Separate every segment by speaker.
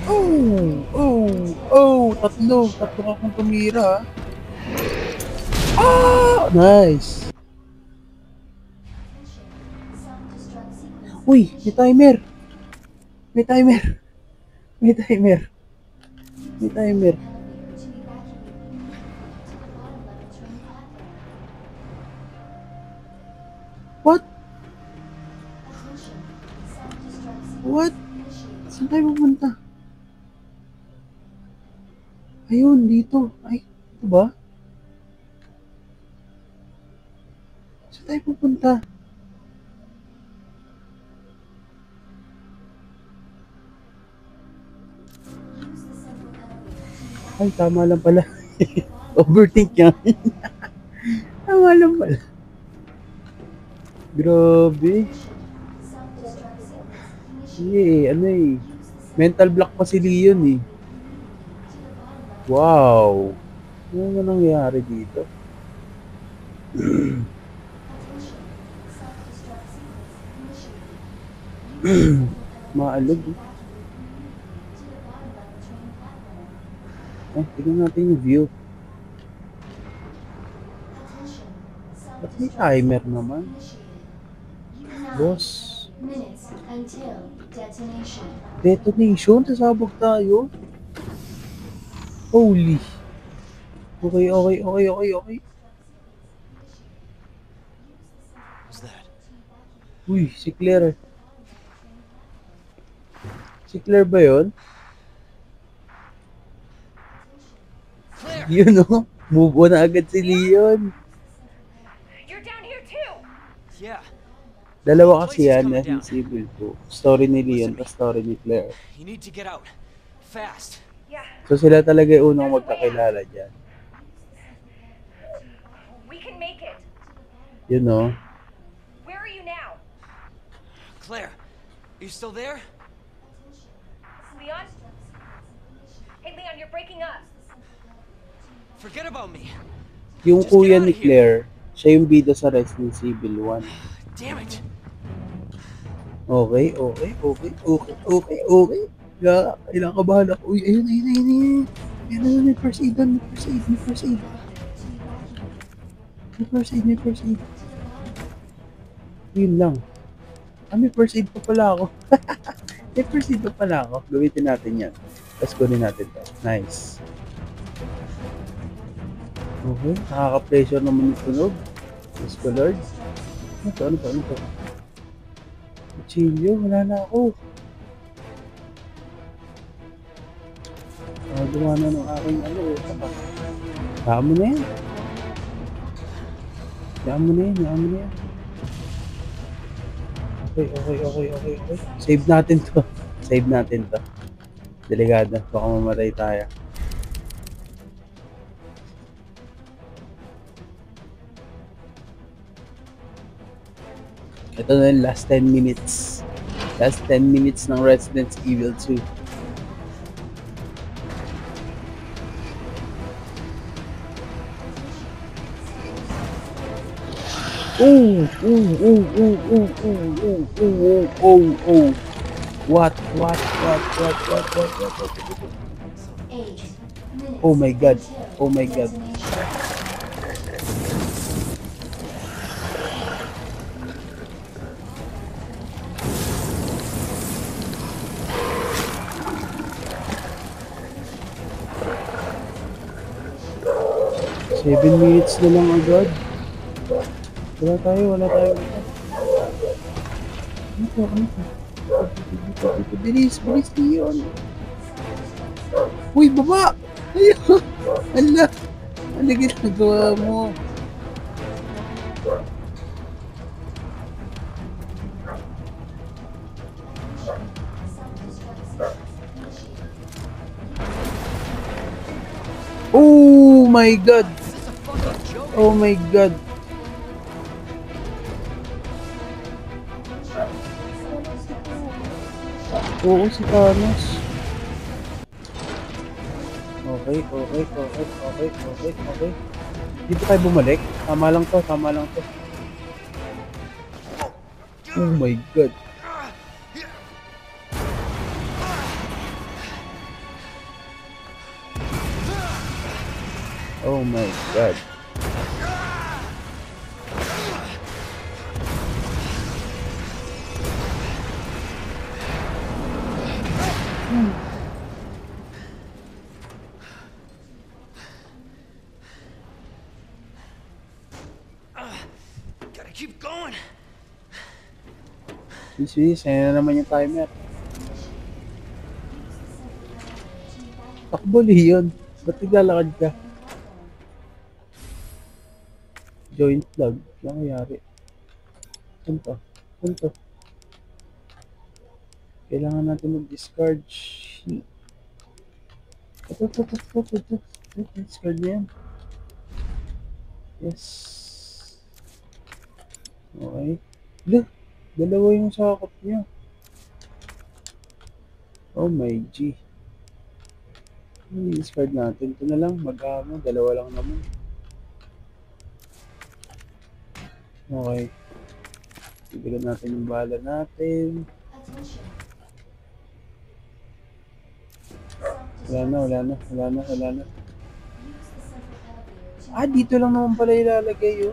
Speaker 1: Oh! Oh! Oh! Tatlo! Tatlo akong tumira. Ah! Nice! Uy! May timer! May timer! May timer! May timer! What? What? Saan tayo pupunta? Ayun, dito. Ay, ito ba? Saan tayo pupunta? Ay, tama lang pala. Overthink yan. Tama lang pala. Grabe. Ano eh. Mental block pa si Leon eh. Wow. Ano na nangyari dito? Maalog eh. Ay, tignan natin yung view. Ba't may timer naman? Boss. Detonation? Sasabog tayo? Holy. Okay. Uy, si Claire. Si Claire ba yun? Yun o. Move on na agad si Leon. Dalawa kasi yan, Resident Evil 2. Story ni Leon, tapos story ni Claire. So sila talaga yung unang magkakilala dyan. Yun o.
Speaker 2: Claire, are you still there?
Speaker 3: Leon? Hey Leon, you're breaking up.
Speaker 2: Forget about me.
Speaker 1: Yung kuya ni Claire, siya yung bida sa Resident Evil 1.
Speaker 2: Damn it.
Speaker 1: Okay. Kailangan ka bahala. Uy, ayun. Ayun, may first aid doon. May first aid. Yun lang. May first aid pa pala ako. Gamitin natin yan. Tapos kunin natin to. Nice. Okay, nakaka-pressure naman yung tunog. Let's go, Lord. Ano to? Chilyo, wala na ako. Gawa na ng aking Saan mo na yan. Okay. Save natin to. Delikado, baka mamatay tayo. Ito na yung last 10 minutes. Last 10 minutes ng Resident Evil 2. What? Oh my god. 7 minutes na lang agad. Wala tayo. Ano to? Bilis Leon. Uy, baba! Ayun! Ala! Ano ginagawa mo? Oh my god! Oo, si Thanos. Okay. Dito tayo bumalik. Tama lang to. Oh my god. Oh my god.
Speaker 2: Gotta keep going.
Speaker 1: Sis, ayan na naman yung timer. Takbo, Leon. Ba't naglalakad ka? Joint lag. Ano nangyayari? Saan to? Saan to? Kailangan natin mag-discard. Shit. Ito. Discard na yan. Yes. Okay. Look. Dalawa yung sakop niya. Oh my G. Ano i-discard natin? Ito na lang. Mag-amo. Dalawa lang naman. Okay. Bibigyan natin yung bala natin. Wala na. Ah, dito lang naman pala ilalagay yun.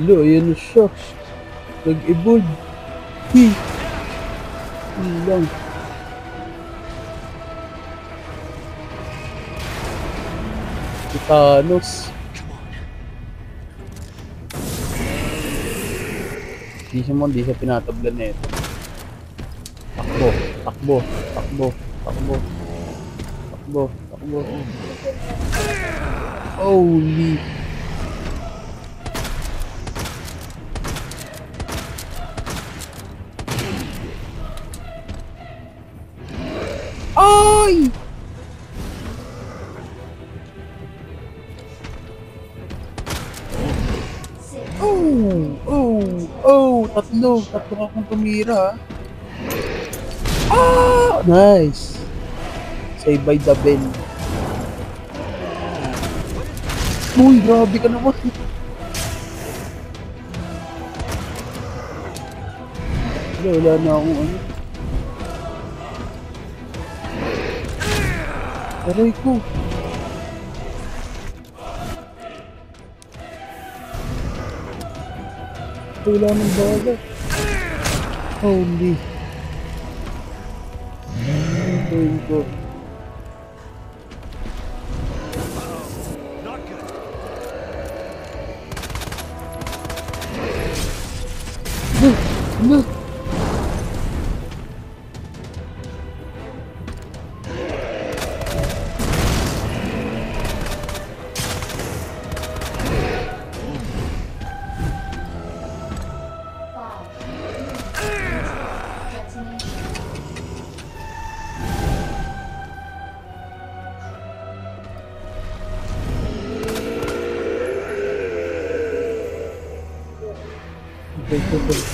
Speaker 1: Lo, ayan na siya. Nag-evolve. Yun lang. Si Thanos. Di siya pinatablan na ito. Takbo. Holy. Ay! Tatlo akong tumira. Ah! Nice. Save by the bell. Uy, grabe ka naman. Wala na akong ano. Aray ko. Wala nang bala. Holy. Aray ko.
Speaker 2: Not good.
Speaker 1: Look.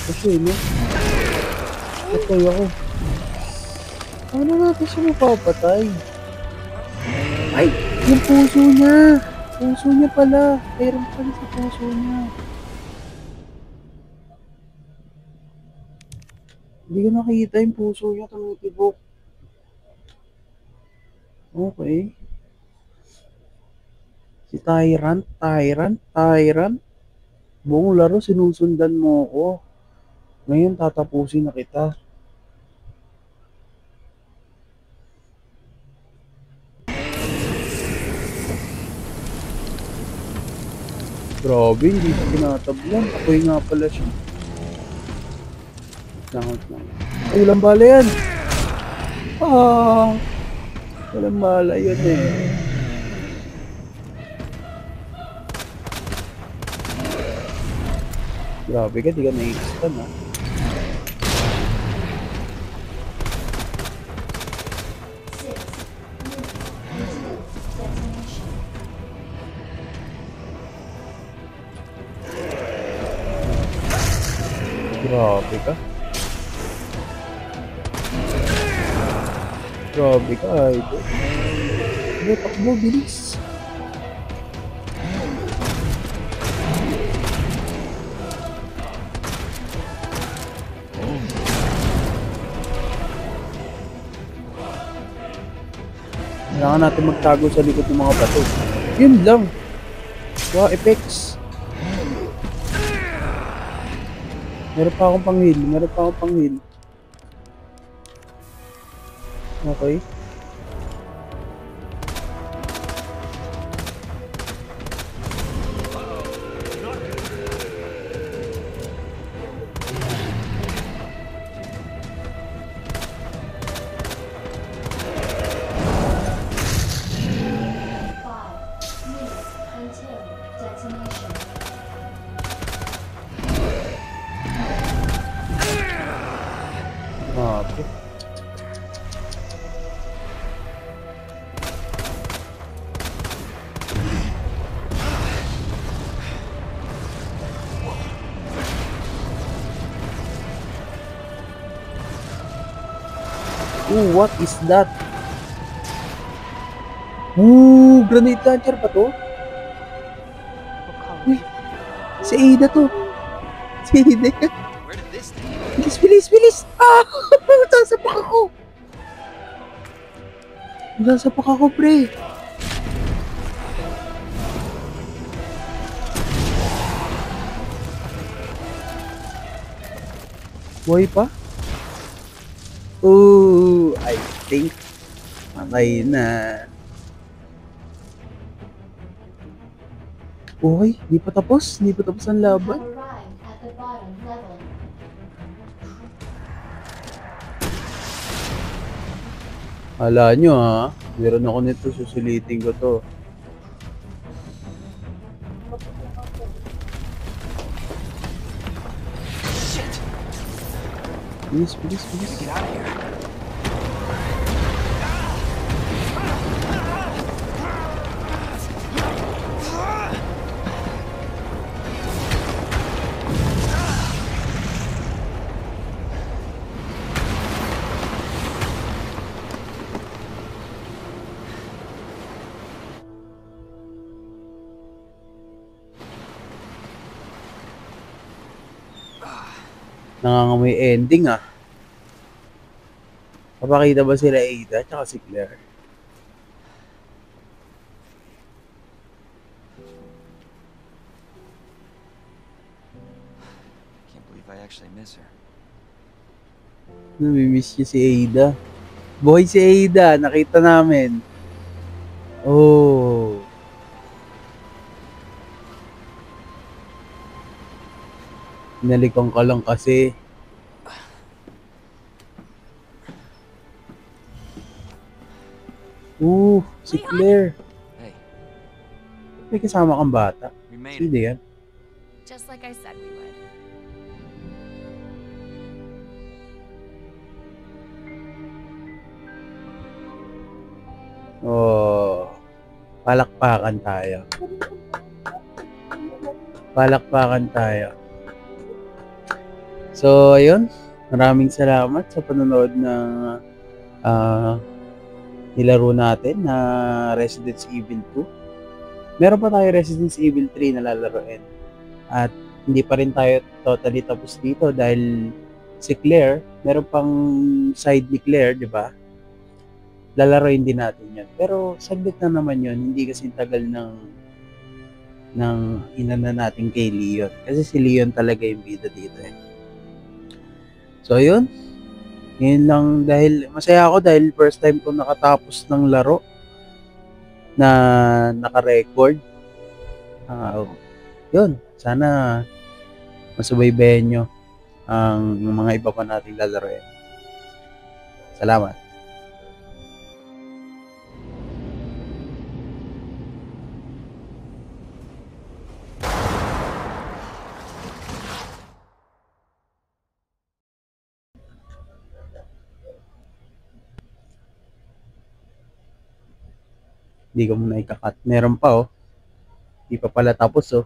Speaker 1: Kasi, no? Patay ako. Ano natin siya mapapatay? Ay! Yung puso niya! Puso niya pala. Mayroon pala sa puso niya. Hindi ko nakita yung puso niya. Tumitibok. Okay. Si Tyrant. Buong laro sinusundan mo ako. Ngayon tatapusin na kita. Grabe, hindi siya tinatablan. Ako'y nga pala siya. Langot lang. Ay, walang bala yan. Ah, walang bala yun eh. Grabe ka, di ka na-i-stun ha. Grabe ka. Grabe ka, idol. Ano, takbo, bilis. Kailangan natin magtago sa likod ng mga bato. Yun lang. Wow, effects. Meron pa akong pang-heal. Meron pa akong pang-heal. Okay. Okay. Ooh, what is that? Ooh, grenade launcher ba to? Uy, si Ada to. Si Ada.
Speaker 2: Where did this thing?
Speaker 1: Bilis, bilis, bilis! Ah! Sasapak ako! Sasapak ako, pre! Buhay pa? Ooh, I think patay na. Uy, di pa tapos. Di pa tapos ang laban. Hala nyo ha. Meron ako nito. Susulitin ko to.
Speaker 2: Shit!
Speaker 1: Bilis, bilis, bilis.
Speaker 2: Get out of here.
Speaker 1: Nangangamoy ending ah. Papakita ba sila Ada tsaka si Claire?
Speaker 2: Can't believe I actually miss her.
Speaker 1: Namimiss niya si Ada. Buhay si Ada. Nakita namin. Oh. Nalikan ka lang kasi. Si Claire.
Speaker 2: Hey,
Speaker 1: May kasama kang bata.
Speaker 2: we made
Speaker 1: Sino
Speaker 2: it.
Speaker 1: yan?
Speaker 3: Just like I said we would.
Speaker 1: Oh. Palakpakan tayo. Palakpakan tayo. So, ayun. Maraming salamat sa panonood ng nilaro natin na Resident Evil 2. Meron pa tayo Resident Evil 3 na lalaroin. At hindi pa rin tayo totally tapos dito dahil si Claire, meron pang side ni Claire, di ba? Lalaroin din natin yan. Pero saglit na naman yun. Hindi kasi tagal ng inana natin kay Leon. Kasi si Leon talaga yung bida dito eh. So, yun. Ngayon lang dahil masaya ako dahil first time ko nakatapos ng laro na naka-record. Yun. Sana masubaybayan nyo ang mga iba pa nating lalaroin. Salamat. Hindi ko muna ikakat. Meron pa oh. Hindi pa pala tapos oh.